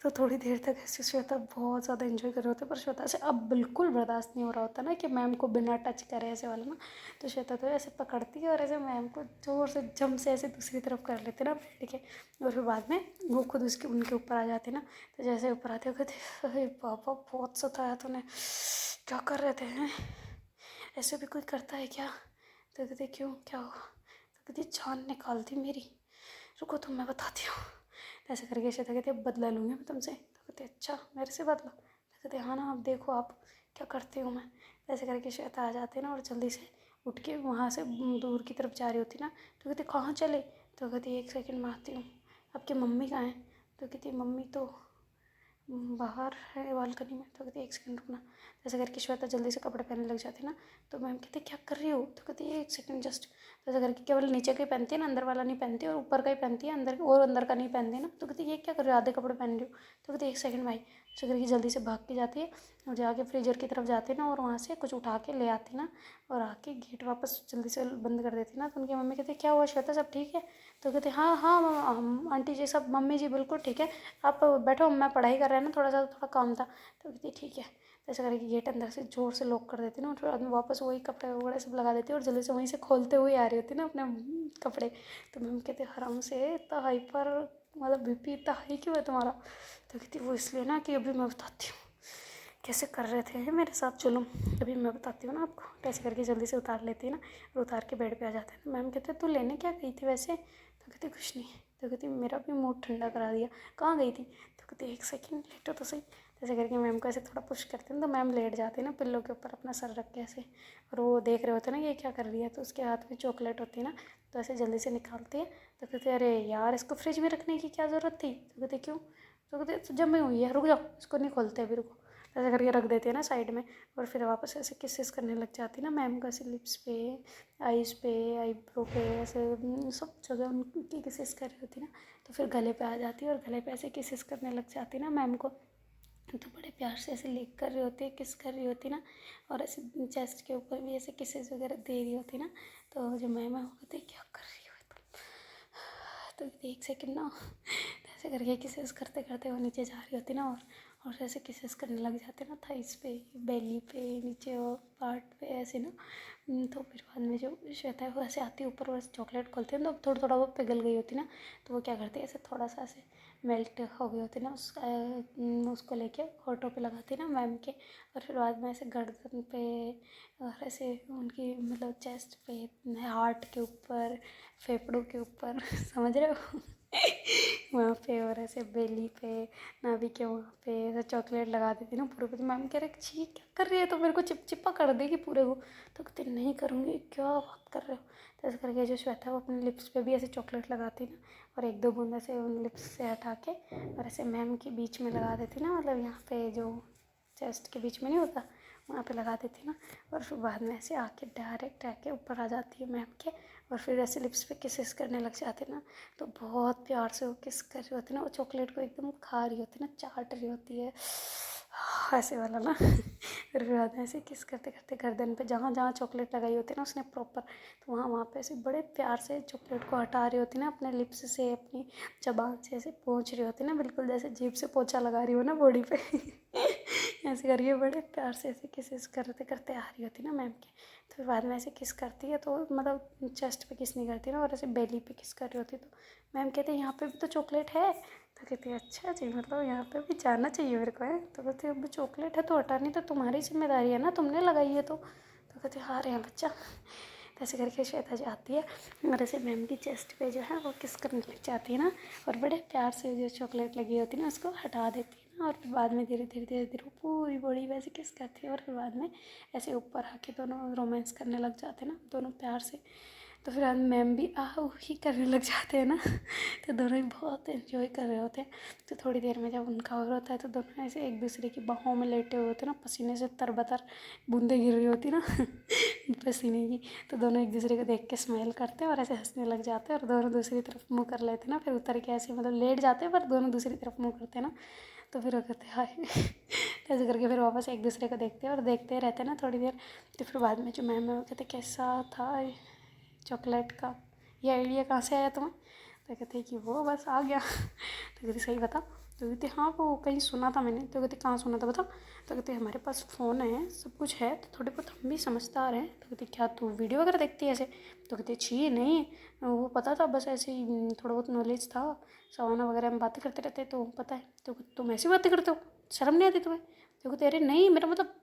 तो थोड़ी देर तक ऐसे श्वेता बहुत ज़्यादा इन्जॉय कर रहे होते, पर श्वेता से अब बिल्कुल बर्दाश्त नहीं हो रहा होता ना कि मैम को बिना टच करे ऐसे वाला ना। तो श्वेता तो ऐसे पकड़ती है और ऐसे मैम को जोर से जम से ऐसे दूसरी तरफ कर लेते ना बैठ के, और फिर बाद में वो खुद उसके उनके ऊपर आ जाते ना। तो जैसे ऊपर आते हो कहते अरे पापा बहुत सताया तूने, क्या कर रहे थे हैं, ऐसे भी कोई करता है क्या? तो कहते क्यों, क्या हुआ? तो कहती जान निकाल दी मेरी, रुको तुम मैं बताती हूँ। तो ऐसे करके श्वेता कहती बदला लूँगी मैं तुमसे। तो कहते अच्छा मेरे से बदला? तो कहते हाँ ना, अब देखो आप क्या करती हूँ मैं। तो ऐसे करके श्वेता आ जाते ना और जल्दी से उठ के वहाँ से दूर की तरफ जा रही होती ना। तो कहते कहाँ चले? तो कहती एक सेकंड में आती हूँ, आपकी मम्मी कहाँ है? तो कहती मम्मी तो बाहर है बालकनी में। तो कहती एक सेकंड रुकना। जैसे करके श्वेता जल्दी से कपड़े पहनने लग जाती ना। तो मैम कहती क्या कर रही हो? तो कहती एक सेकंड जस्ट। तो ऐसा करके केवल नीचे का ही पहनती है ना, अंदर वाला नहीं पहनती, और ऊपर का ही पहनती है, अंदर और अंदर का नहीं पहनती ना। तो कहती ये क्या कर रही हो, आधे कपड़े पहन रही हो? तो कहती एक सेकंड भाई। ऐसे करके जल्दी से भाग के जाती है और जाके फ्रीजर की तरफ जाती है ना, और वहाँ से कुछ उठा के ले आती ना, और आके गेट वापस जल्दी से बंद कर देती ना। तो उनकी मम्मी कहती क्या हुआ श्वेता, सब ठीक है? तो कहते हाँ हाँ आंटी जी सब, मम्मी जी बिल्कुल ठीक है, आप बैठो, मैं पढ़ाई कर रहा है ना, थोड़ा काम था। तो कहती ठीक है। तो ऐसा करके गेट अंदर से जोर से लॉक कर देती ना, और फिर आदमी वापस वही कपड़े वगैरह सब लगा देती है और जल्दी से वहीं से खोलते हुए आ रही होती ना अपने कपड़े। तो मैम कहते हराम से इतना हाइपर, मतलब बीपी इतना हाई क्यों है तुम्हारा? तो कहती वो इसलिए ना कि अभी मैं बताती हूँ कैसे कर रहे थे मेरे साथ, चलो अभी मैं बताती हूँ ना आपको। तो ऐसे करके जल्दी से उतार लेती है ना, और उतार के बेड पे आ जाते हैं। मैम कहते तू लेने क्या गई थी वैसे? तो कहती कुछ नहीं। तो कहती मेरा भी मूड ठंडा करा दिया, कहाँ गई थी? तो कहती एक सेकंड लेटो तो सही। तो ऐसे करके मैम को ऐसे थोड़ा पुश करते हैं, तो मैम लेट जाते हैं ना पिल्लो के ऊपर अपना सर रख के ऐसे, और वो देख रहे होते हैं ना ये क्या कर रही है। तो उसके हाथ में चॉकलेट होती है ना, तो ऐसे जल्दी से निकालती है। तो कहते अरे यार इसको फ्रिज में रखने की क्या ज़रूरत थी? तो कहते क्यों? तो कहते तो जमी हुई है, रुक जाओ इसको नहीं खोलते अभी, रुको। ऐसे करके रख देती है ना साइड में, और फिर वापस ऐसे किसेस करने लग जाती है ना मैम को, ऐसे लिप्स पे, आईज पे, आईब्रो पे, ऐसे सब जगह उनकी किसेस कर रही होती ना। तो फिर गले पे आ जाती है और गले पे ऐसे किसेस करने लग जाती है ना मैम को। तो बड़े प्यार से ऐसे लिक कर रही होती है, किस कर रही होती ना, और ऐसे चेस्ट के ऊपर भी ऐसे किसेस वगैरह दे रही होती ना। तो जो मैम है वो कहते क्या कर रही हो तुम? तो एक सेकंड ना। तो ऐसे करके किसेस करते करते वो नीचे जा रही होती ना, और ऐसे किसेस करने लग जाते ना थाइस पे, बेली पे, नीचे और पार्ट पे ऐसे ना। तो फिर बाद में जो श्वेता है वो ऐसे आती है ऊपर और ऐसे चॉकलेट खोलते हैं, तो थोड़ा थोड़ा वो पिघल गई होती ना। तो वो क्या करती है ऐसे थोड़ा सा ऐसे मेल्ट हो गई होती ना, उसको लेके होठों पे लगाती ना मैम के, और फिर बाद में ऐसे गर्दन पे, और ऐसे उनकी मतलब चेस्ट पे, हार्ट के ऊपर, फेफड़ों के ऊपर समझ रहे हो वहाँ पे, और ऐसे बेली पे, नाभि के वहाँ पे ऐसे चॉकलेट लगा देती ना पूरे पे। मैम कह रहे छी क्या कर रही है, तो मेरे को चिपचिपा कर देगी पूरे को। तो कहती नहीं करूँगी, क्या बात कर रहे हो? तो ऐसे करके जो श्वेता है वो अपने लिप्स पे भी ऐसे चॉकलेट लगाती ना, और एक दो बूंद ऐसे उन लिप्स से हटा के और ऐसे मैम के बीच में लगा देती ना, मतलब यहाँ पे जो चेस्ट के बीच में नहीं होता वहाँ पे लगा देती ना। और फिर बाद में ऐसे आके डायरेक्ट आके ऊपर आ जाती है मैम के, और फिर ऐसे लिप्स पे किसेस करने लग जाते ना। तो बहुत प्यार से वो किस कर रही होती ना, वो चॉकलेट को एकदम खा रही होती ना, चाट रही होती है ऐसे वाला ना फिर बाद में ऐसे किस करते करते गर्दन पे जहाँ जहाँ चॉकलेट लगाई होती है ना उसने प्रॉपर, तो वहाँ वहाँ पे ऐसे बड़े प्यार से चॉकलेट को हटा रही होती ना अपने लिप्स से, अपनी जबान से ऐसे पोंछ रही होती ना, बिल्कुल जैसे जीभ से पोछा लगा रही हो ना बॉडी पे ऐसे करके बड़े प्यार से ऐसे किसेस करते करते आ रही होती ना मैम के। तो फिर बाद में ऐसे किस करती है, तो मतलब चेस्ट पे किस नहीं करती ना, और ऐसे बेली पे किस कर रही होती। तो मैम कहते हैं यहाँ पे भी तो चॉकलेट है। तो कहती है अच्छा जी, मतलब यहाँ पे भी जाना चाहिए मेरे को है। तो कहती है अब चॉकलेट है तो हटानी तो तुम्हारी जिम्मेदारी है ना, तुमने लगाई है तो कहते हाँ रे बच्चा। तो ऐसे करके श्वेता जी आती है और ऐसे मैम की चेस्ट पे जो है वो किस करने लग जाती है ना, और बड़े प्यार से जो चॉकलेट लगी होती है ना उसको हटा देती है ना, और फिर बाद में धीरे धीरे धीरे धीरे वो पूरी बॉडी वैसे किस करती है, और फिर बाद में ऐसे ऊपर आके दोनों रोमांस करने लग जाते हैं ना दोनों प्यार से। तो फिर मैम भी आहू ही करने लग जाते हैं ना तो दोनों ही बहुत एंजॉय कर रहे होते हैं। तो थोड़ी देर में जब उनका और होता है तो दोनों ऐसे एक दूसरे की बाहों में लेटे हुए होते हैं ना, पसीने से तरबतर बूंदें गिर रही होती ना पसीने की। तो दोनों एक दूसरे को देख के स्माइल करते हैं और ऐसे हंसने लग जाते हैं, और दोनों दूसरी तरफ मुँह कर लेते हैं ना, फिर उतर के ऐसे मतलब लेट जाते हैं पर दोनों दूसरी तरफ मुँह करते हैं ना। तो फिर वो कहते हैं हाय तो ऐसे करके फिर वापस एक दूसरे को देखते हैं और देखते रहते हैं ना थोड़ी देर। तो फिर बाद में जो मैम है वो कहते कैसा था चॉकलेट का ये आइडिया कहाँ से आया तुम्हें? तो कहते कि वो बस आ गया तो कहते सही बता? तो कहते हाँ वो कहीं सुना था मैंने। तो कहते कहाँ सुना था बता? तो कहते हमारे पास फ़ोन है सब कुछ है तो थोड़े बहुत हम भी समझदार हैं। तो कहते क्या तू वीडियो वगैरह देखती है ऐसे? तो कहते छी नहीं, वो पता था बस ऐसे ही थोड़ा बहुत नॉलेज था, सवाना वगैरह में बातें करते रहते तो पता है। तो तुम ऐसी बातें करते हो, शर्म नहीं आती तुम्हें? तो कहते अरे नहीं मेरा मतलब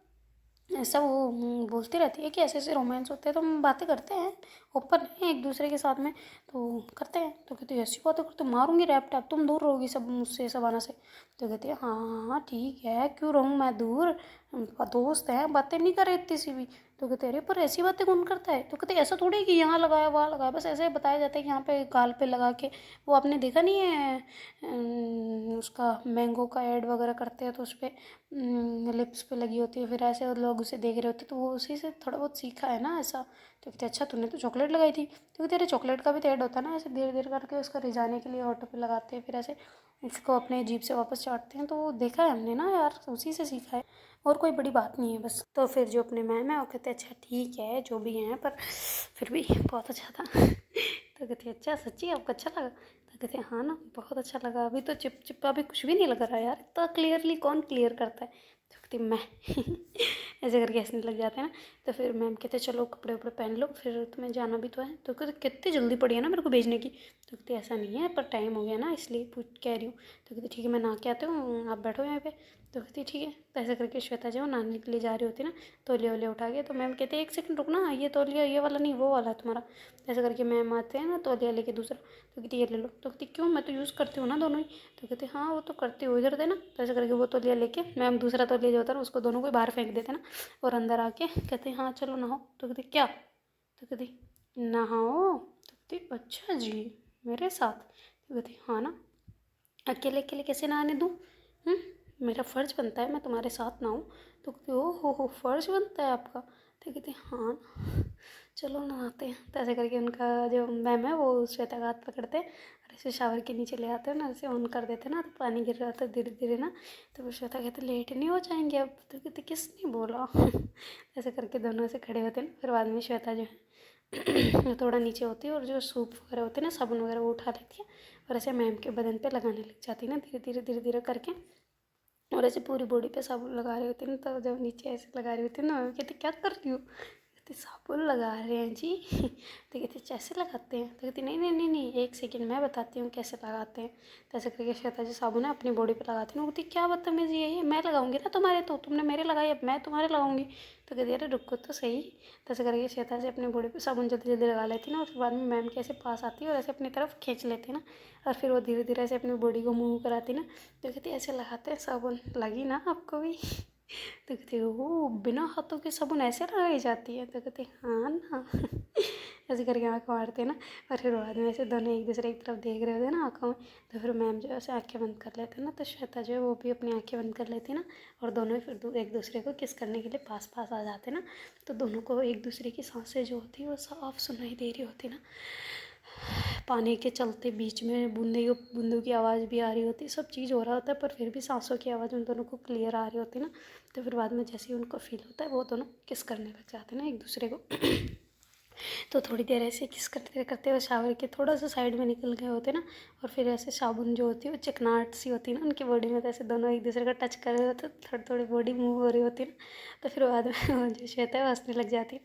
ऐसा वो बोलती रहती है कि ऐसे ऐसे रोमांस होते हैं तो हम बातें करते हैं, ओपन हैं एक दूसरे के साथ में तो करते हैं। तो कहती है ऐसी बातें करते मारूंगी रैप टैप, तुम दूर रहोगी सब मुझसे सबाना से। तो कहती है हाँ हाँ हाँ ठीक है क्यों रहूँ मैं दूर, दोस्त हैं बातें नहीं कर रहे इतनी सी भी। तो कहते अरे पर ऐसी बातें कौन करता है? तो कहते ऐसा थोड़ी कि यहाँ लगाया वहाँ लगाया, बस ऐसे बताया जाता है कि यहाँ पे गाल पे लगा के, वो आपने देखा नहीं है उसका मैंगो का ऐड वगैरह करते हैं तो उस पर लिप्स पे लगी होती है, फिर ऐसे लोग उसे देख रहे होते तो वो उसी से थोड़ा बहुत सीखा है ना ऐसा। तो कहते अच्छा तूने तो चॉकलेट लगाई थी? तो कहते अरे चॉकलेट का भी तो ऐड होता है ना, ऐसे धीरे धीरे करके उसका रिझाने के लिए ऑटो पे लगाते हैं, फिर ऐसे इसको अपने जीभ से वापस चाटते हैं। तो वो देखा है हमने ना यार, उसी से सीखा है और कोई बड़ी बात नहीं है बस। तो फिर जो अपने मैम है वो कहते अच्छा ठीक है जो भी हैं पर फिर भी बहुत अच्छा था तो कहती अच्छा सच्ची आपको अच्छा लगा? तो कहते हाँ ना बहुत अच्छा लगा, अभी तो चिपचिपा भी कुछ भी नहीं लग रहा यार, इतना क्लियरली कौन क्लियर करता है? तो कहती मैं ऐसे करके हंसने लग जाते हैं ना। तो फिर मैम कहते चलो कपड़े वपड़े पहन लो फिर तुम्हें जाना भी तो है। तो कहते कितनी जल्दी पड़ी है ना मेरे को भेजने की? तो कहती ऐसा नहीं है पर टाइम हो गया ना इसलिए पूछ कह रही हूँ। तो कहती ठीक है मैं नहा के आती हूँ आप बैठो यहाँ पे। तो कहती ठीक है। तो ऐसे करके श्वेता जो नहाने के लिए जा रही होती ना तौलिया वौलिया उठा के, तो मैम कहते एक सेकंड रुकना ये तौलिया ये वाला नहीं वो वाला है तुम्हारा। ऐसे करके मैम आते हैं ना तौलिया लेके दूसरा। तो कहती ये ले लो। तो कहती क्यों मैं तो यूज़ करती हूँ ना दोनों ही। तो कहते हाँ वो तो करती हूँ इधर देना। तो ऐसे करके वो तौलिया लेके मैम दूसरा तौलिया जो होता है ना उसको दोनों को बाहर फेंक देते ना, और अंदर आके कहते हाँ चलो नहाओ। तो कहती क्या? तो कहती नहाओ। तो कहती अच्छा जी मेरे साथ? तो कहती हाँ ना, अकेले अकेले कैसे नहाने दूँ? मेरा फ़र्ज़ बनता है मैं तुम्हारे साथ नहाऊँ। तो कहती ओ हो फ़र्ज़ बनता है आपका? तो कहती हाँ चलो नहाते हैं। तो ऐसे करके उनका जो मैम है वो श्वेता का हाथ पकड़ते हैं और ऐसे शावर के नीचे ले आते हैं ना, ऐसे ऑन कर देते हैं ना तो पानी गिर रहा था धीरे धीरे ना। तो वो श्वेता कहते लेट नहीं हो जाएंगे अब? तो कहते किसने बोला ऐसे करके दोनों ऐसे खड़े होते हैं ना। फिर बाद में श्वेता जो है थोड़ा नीचे होती है और जो सूप वगैरह होते हैं ना साबुन वगैरह वो उठा लेती है और ऐसे मैम के बदन पे लगाने लग जाती है ना धीरे धीरे करके, और ऐसे पूरी बॉडी पे साबुन लगा रहे होते हैं ना। तो जब नीचे ऐसे लगा रही होती है ना कहती क्या कर रही हो? कहती साबुन लगा रहे हैं जी तो कहती कैसे लगाते हैं? तो कहती नहीं एक सेकंड मैं बताती हूँ कैसे लगाते हैं। तो ऐसे करके श्वेता जी साबुन है अपनी बॉडी पे लगाती हूँ। कहती क्या बदतमीजी है ये, मैं लगाऊंगी ना तुम्हारे, तो तुमने मेरे लगाई अब मैं तुम्हारे लगाऊंगी। तो कहती अरे रुको तो सही। तो ऐसे करके श्वेता जी अपनी बॉडी पे साबुन जल्दी जल्दी लगा लेती ना, और फिर बाद में मैम के ऐसे पास आती है और ऐसे अपनी तरफ खींच लेती ना, और फिर वो धीरे धीरे ऐसे अपनी बॉडी को मूव कराती ना। तो कहती ऐसे लगाते हैं साबुन, लगी ना आपको भी? तो कहती ओ बिना हाथों के साबुन ऐसे लगाई जाती है? तो कहती हाँ ना ऐसे करके आँख मारते हैं ना, और फिर बाद में ऐसे दोनों एक दूसरे की तरफ देख रहे होते हैं ना आँखों में। तो फिर मैम जो है ऐसे आँखें बंद कर लेते हैं ना, तो श्वेता जो है वो भी अपनी आँखें बंद कर लेती है ना, और दोनों ही फिर एक दूसरे को किस करने के लिए पास पास आ जाते हैं ना। तो दोनों को एक दूसरे की सांसें जो होती है वो साफ सुनाई दे रही होती ना, पानी के चलते बीच में बूंदों की आवाज़ भी आ रही होती है, सब चीज़ हो रहा होता है पर फिर भी सांसों की आवाज़ उन दोनों को क्लियर आ रही होती है ना। तो फिर बाद में जैसे ही उनको फील होता है वो दोनों किस करने लग जाते हैं ना एक दूसरे को तो थोड़ी देर ऐसे किस करते करते वो शावर के थोड़ा सा साइड में निकल गए होते ना, और फिर ऐसे साबुन जो होती है वो चिकनाहट सी होती है ना उनकी बॉडी में, तो ऐसे दोनों एक दूसरे का टच कर रहे होते, थोड़ी थोड़ी बॉडी मूव हो रही होती है ना। तो फिर बाद में वो जो श्वेता है वो हंसने लग जाती है,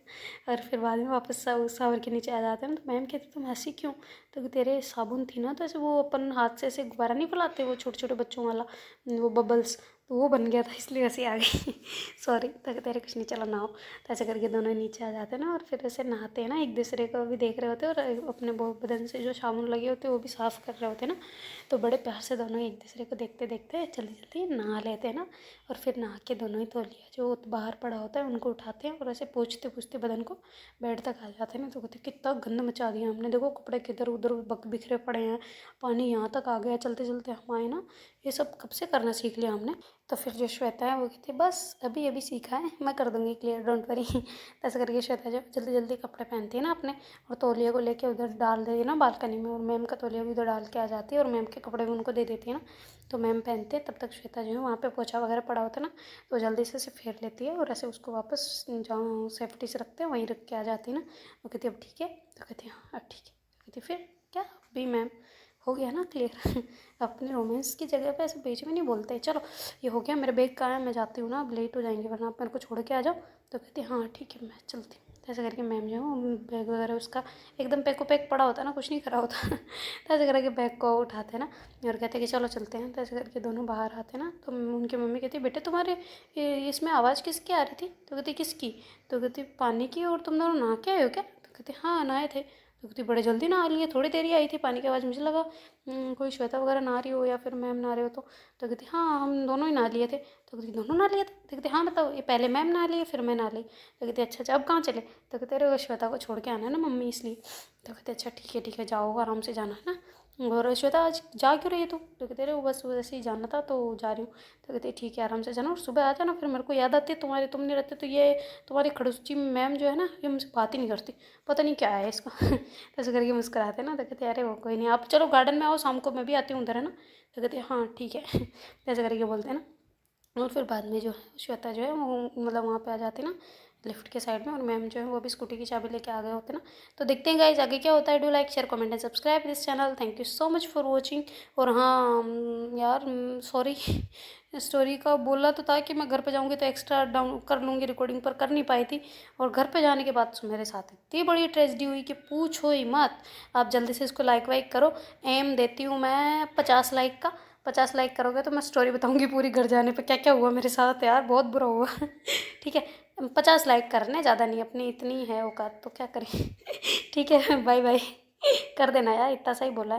और फिर बाद में वापस सावर के नीचे आ जाते हैं। तो मैम कहती तुम हंसी क्यों? तो तेरे साबुन थी ना तो ऐसे वो अपन हाथ से ऐसे गुब्बारा नहीं फैलाते वो छोटे छोटे बच्चों वाला वो बबल्स, तो वो बन गया था, इसलिए हंसी आ गई। सॉरी। तो तेरे कुछ नहीं, चलो नहाओ। तो ऐसे करके दोनों नीचे आ जाते हैं ना, और फिर ऐसे नहाते हैं ना, एक दूसरे को भी देख रहे होते हैं और अपने बदन से जो साबुन लगे होते हैं वो भी साफ़ कर रहे होते हैं ना। तो बड़े प्यार से दोनों एक दूसरे को देखते देखते जल्दी जल्दी नहा लेते हैं ना। और फिर नहा के दोनों ही तौलिया जो बाहर पड़ा होता है उनको उठाते हैं, और ऐसे पोंछते पोंछते बदन को बेड तक आ जाते हैं ना। तो कहते कितना गंद मचा दिया हमने, देखो कपड़े किधर उधर बिखरे पड़े हैं, पानी यहाँ तक आ गया। चलते चलते हम आए ना, ये सब कब से करना सीख लिया हमने। तो फिर जो श्वेता है वो कहती बस अभी अभी सीखा है, मैं कर दूँगी क्लियर, डोंट वरी। ऐसे करके श्वेता जब जल्दी जल्दी कपड़े पहनती है ना अपने, और तौलिया को लेके उधर डाल देती है ना बालकनी में, और मैम का तौलिया भी उधर डाल के आ जाती है, और मैम के कपड़े भी उनको दे देती है ना। तो मैम पहनते हैं, तब तक श्वेता जो है वहाँ पे पोछा वगैरह पड़ा होता है ना, तो जल्दी से इसे फेर लेती है, और ऐसे उसको वापस जहाँ सेफ्टी से रखते हैं वहीं रख के आ जाती है ना। वो कहती है अब ठीक है, तो कहती है हाँ अब ठीक है। तो कहती फिर क्या अभी मैम हो गया ना क्लियर। अपने रोमांस की जगह पे ऐसे बीच में नहीं बोलते। चलो ये हो गया, मेरा बैग कहाँ है, मैं जाती हूँ ना, अब लेट हो जाएंगे, वरना आप मेरे को छोड़ के आ जाओ। तो कहती हाँ ठीक है मैं चलती हूँ। तो ऐसे करके मैम जो है वो बैग वगैरह उसका एकदम पैको पैक पड़ा होता है ना, कुछ नहीं करा होता। तो ऐसे करके बैग को उठाते हैं ना, और कहते हैं कि चलो चलते हैं। तो ऐसे करके दोनों बाहर आते हैं ना, तो उनकी मम्मी कहती है बेटे तुम्हारे इसमें आवाज़ किसकी आ रही थी। तो कहती किसकी। तो कहती पानी की, और तुम दोनों नहा के आए हो क्या। तो कहते हाँ नहाए थे। तो कहती बड़े जल्दी नहा लिए, थोड़ी देर ही आई थी पानी की आवाज़, मुझे लगा कोई श्वेता वगैरह नहा रही हो या फिर मैम नहा रहे हो। तो कहती हाँ हम दोनों ही नहा लिए थे। तो कहती दोनों नहा लिए थे। तो कहती हाँ मतलब ये पहले मैम नहा लिए फिर मैं नहा ली। तो कहती अच्छा अच्छा अब कहाँ चले। तो कहते अरे श्वेता को छोड़ के आना है ना मम्मी, इसलिए। तो कहते अच्छा ठीक है जाओ, आराम से जाना है ना। और श्वेता आज जा क्यों रही है तू। तो कहते रहे वो बस वैसे ही जाना था तो जा रही हूँ। तो कहते ठीक है आराम से जाना, और सुबह आ जाना, फिर मेरे को याद आती है तुम्हारी, तुम नहीं रहते तो ये तुम्हारी खड़ूसी मैम जो है ना ये मुझसे बात ही नहीं करती, पता नहीं क्या है इसका। तो ऐसे करके मुस्कुराते ना। तो कहते अरे वो कोई नहीं, आप चलो गार्डन में आओ शाम को, मैं भी आती हूँ उधर है ना। तो कहते हाँ ठीक है। ऐसे करके बोलते हैं ना। और फिर बाद में जो है श्वेता जो है वो मतलब वहाँ पे आ जाती है ना लिफ्ट के साइड में, और मैम जो है वो भी स्कूटी की चाबी लेके आ गए होते ना। तो देखते हैं गाइस आगे क्या होता है। Do like share comment and subscribe this channel. Thank you so much for watching. और हाँ यार सॉरी, स्टोरी का बोला तो था कि मैं घर पे जाऊँगी तो एक्स्ट्रा डाउन कर लूँगी रिकॉर्डिंग, पर कर नहीं पाई थी। और घर पे जाने के बाद तो मेरे साथ इतनी बड़ी ट्रेजेडी हुई कि पूछो ही मत। आप जल्दी से इसको लाइक वाइक करो। एम देती हूँ मैं 50 लाइक का। 50 लाइक करोगे तो मैं स्टोरी बताऊंगी पूरी घर जाने पे क्या क्या हुआ मेरे साथ, यार बहुत बुरा हुआ। ठीक है 50 लाइक करने, ज़्यादा नहीं, अपनी इतनी है औकात तो क्या करें। ठीक है बाय बाय। कर देना यार, इतना सही बोला है।